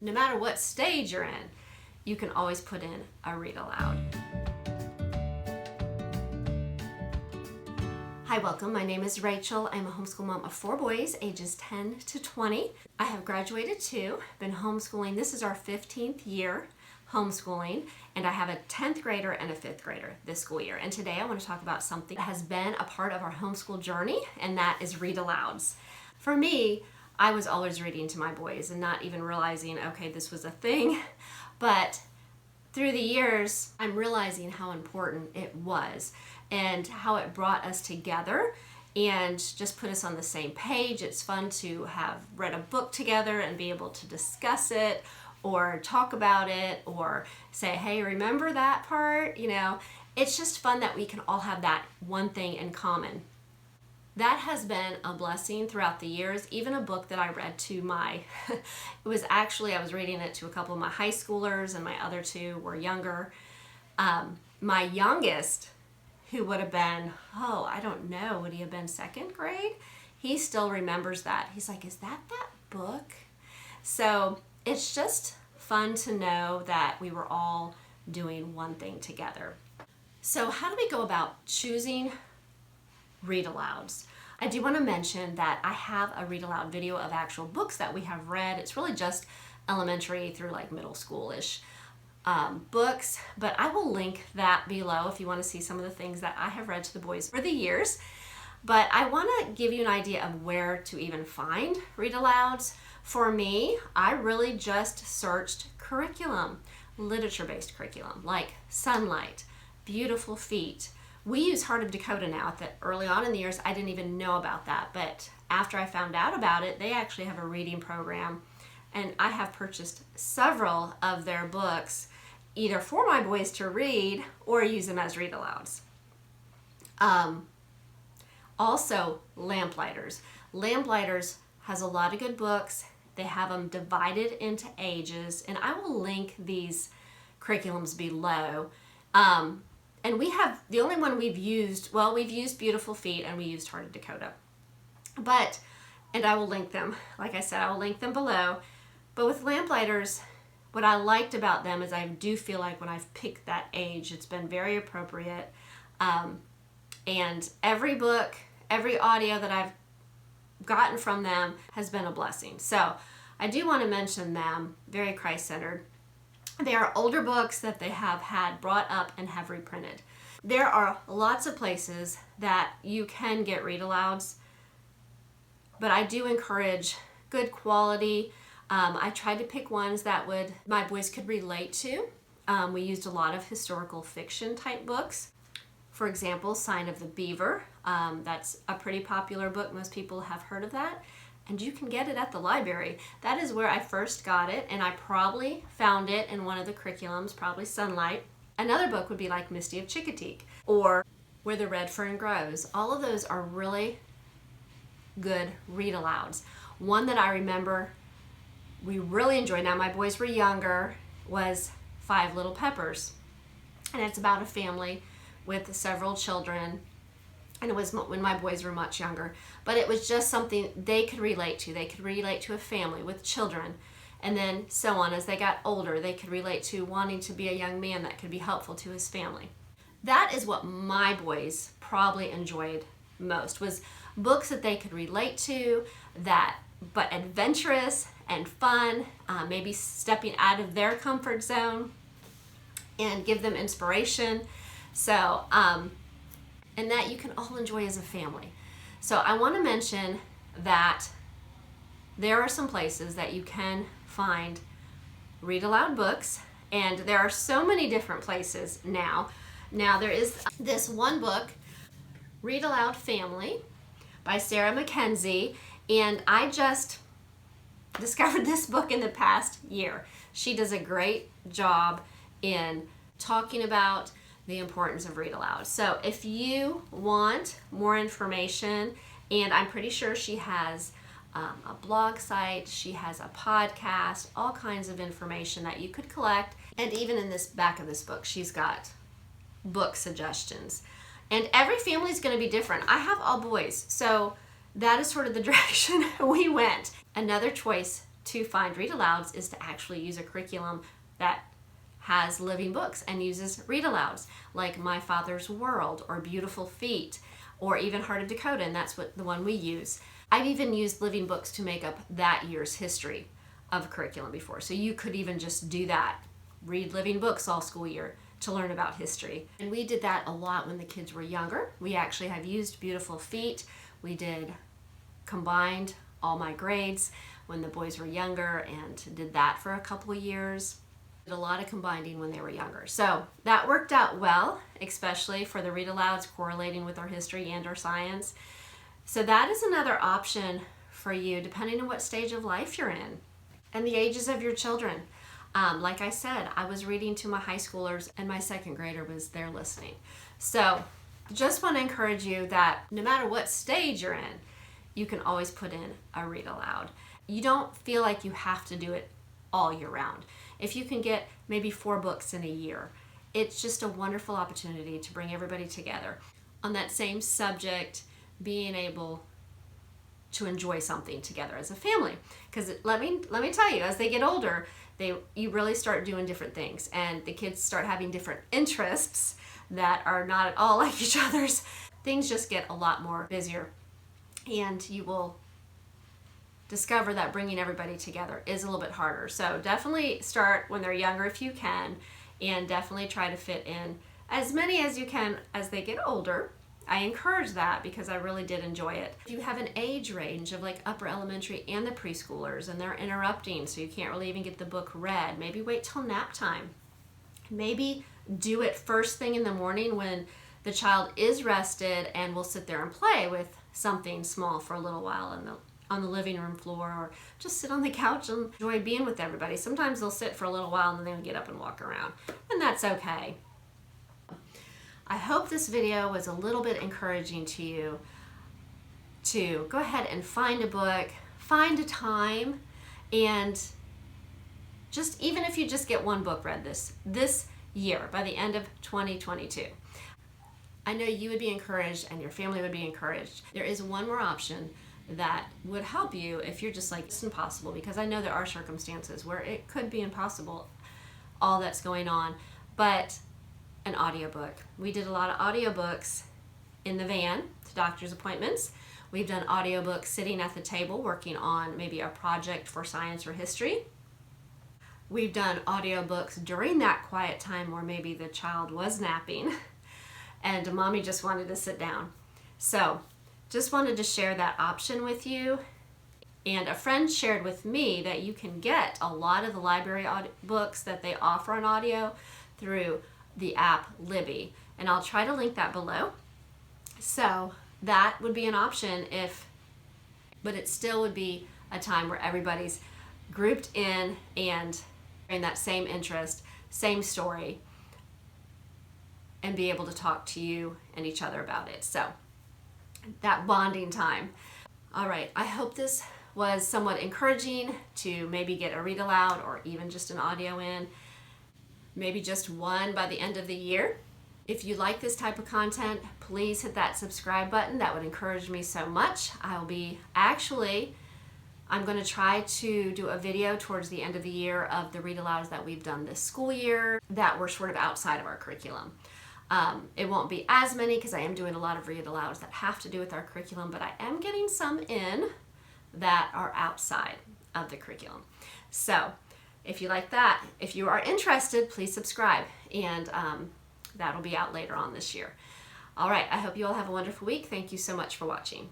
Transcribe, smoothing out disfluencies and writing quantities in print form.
No matter what stage you're in, you can always put in a read aloud. Hi, welcome. My name is Rachel. I'm a homeschool mom of 4 boys, ages 10 to 20. I have graduated too, been homeschooling. This is our 15th year homeschooling, and I have a 10th grader and a 5th grader this school year. And today I want to talk about something that has been a part of our homeschool journey, and that is read alouds. For me, I was always reading to my boys and not even realizing, okay, this was a thing. But through the years, I'm realizing how important it was and how it brought us together and just put us on the same page. It's fun to have read a book together and be able to discuss it or talk about it or say, hey, remember that part? You know, it's just fun that we can all have that one thing in common. That has been a blessing throughout the years. Even a book that I read to I was reading it to a couple of my high schoolers, and my other 2 were younger. My youngest, who would have been, I don't know, would he have been 2nd grade? He still remembers that. He's like, is that book? So it's just fun to know that we were all doing one thing together. So how do we go about choosing read alouds? I do want to mention that I have a read aloud video of actual books that we have read. It's really just elementary through like middle school-ish books, but I will link that below if you want to see some of the things that I have read to the boys over the years. But I want to give you an idea of where to even find read alouds. For me, I really just searched curriculum, literature-based curriculum like Sunlight, Beautiful Feet. We use Heart of Dakota now. That early on in the years, I didn't even know about that. But after I found out about it, they actually have a reading program. And I have purchased several of their books, either for my boys to read or use them as read alouds. Also, Lamplighters. Lamplighters has a lot of good books. They have them divided into ages. And I will link these curriculums below. And we have, the only one we've used Beautiful Feet and we used Heart of Dakota. And I will link them. Like I said, I will link them below. But with Lamplighters, what I liked about them is I do feel like when I've picked that age, it's been very appropriate. And every book, every audio that I've gotten from them has been a blessing. So I do want to mention them, very Christ-centered. They are older books that they have had brought up and have reprinted. There are lots of places that you can get read alouds, but I do encourage good quality. I tried to pick ones that my boys could relate to. We used a lot of historical fiction type books. For example, Sign of the Beaver. That's a pretty popular book. Most people have heard of that. And you can get it at the library. That is where I first got it, and I probably found it in one of the curriculums, probably Sunlight. Another book would be like Misty of Chincoteague or Where the Red Fern Grows. All of those are really good read alouds. One that I remember we really enjoyed, now my boys were younger, was 5 Little Peppers. And it's about a family with several children. And it was when my boys were much younger. But it was just something they could relate to. They could relate to a family with children. And then so on. As they got older, they could relate to wanting to be a young man that could be helpful to his family. That is what my boys probably enjoyed most, was books that they could relate to, but adventurous and fun, maybe stepping out of their comfort zone and give them inspiration. So, and that you can all enjoy as a family. So I want to mention that there are some places that you can find read aloud books, and there are so many different places now. Now there is this one book, Read Aloud Family by Sarah Mackenzie, and I just discovered this book in the past year. She does a great job in talking about the importance of read aloud. So if you want more information, and I'm pretty sure she has a blog site, she has a podcast, all kinds of information that you could collect. And even in this back of this book, she's got book suggestions. And every family is going to be different. I have all boys, so that is sort of the direction we went. Another choice to find read alouds is to actually use a curriculum that has living books and uses read alouds, like My Father's World or Beautiful Feet or even Heart of Dakota, and that's what the one we use. I've even used living books to make up that year's history of curriculum before. So you could even just do that. Read living books all school year to learn about history. And we did that a lot when the kids were younger. We actually have used Beautiful Feet. We did combined all my grades when the boys were younger and did that for a couple of years. Did a lot of combining when they were younger. So that worked out well, especially for the read alouds correlating with our history and our science. So that is another option for you depending on what stage of life you're in and the ages of your children. Like I said, I was reading to my high schoolers and my second grader was there listening. So just want to encourage you that no matter what stage you're in, you can always put in a read aloud. You don't feel like you have to do it all year round. If you can get maybe 4 books in a year, it's just a wonderful opportunity to bring everybody together on that same subject, being able to enjoy something together as a family. Because let me tell you, as they get older, you really start doing different things, and the kids start having different interests that are not at all like each other's. Things just get a lot more busier, and you will discover that bringing everybody together is a little bit harder. So definitely start when they're younger if you can, and definitely try to fit in as many as you can as they get older. I encourage that because I really did enjoy it. If you have an age range of like upper elementary and the preschoolers and they're interrupting so you can't really even get the book read, maybe wait till nap time. Maybe do it first thing in the morning when the child is rested and will sit there and play with something small for a little while on the living room floor, or just sit on the couch and enjoy being with everybody. Sometimes they'll sit for a little while and then they'll get up and walk around, and that's okay. I hope this video was a little bit encouraging to you to go ahead and find a book, find a time, and just even if you just get 1 book read this year by the end of 2022. I know you would be encouraged and your family would be encouraged. There is one more option that would help you if you're just like, it's impossible, because I know there are circumstances where it could be impossible, all that's going on, but an audiobook. We did a lot of audiobooks in the van to doctor's appointments. We've done audiobooks sitting at the table working on maybe a project for science or history. We've done audiobooks during that quiet time where maybe the child was napping and mommy just wanted to sit down. So just wanted to share that option with you. And a friend shared with me that you can get a lot of the library books that they offer on audio through the app Libby, and I'll try to link that below. So that would be an option but it still would be a time where everybody's grouped in and in that same interest, same story, and be able to talk to you and each other about it. So that bonding time. All right, I hope this was somewhat encouraging to maybe get a read aloud or even just an audio in. Maybe just 1 by the end of the year. If you like this type of content, please hit that subscribe button. That would encourage me so much. I'm going to try to do a video towards the end of the year of the read alouds that we've done this school year that were sort of outside of our curriculum. It won't be as many because I am doing a lot of read alouds that have to do with our curriculum, but I am getting some in that are outside of the curriculum. So if you like that, if you are interested, please subscribe, and that'll be out later on this year. All right, I hope you all have a wonderful week. Thank you so much for watching.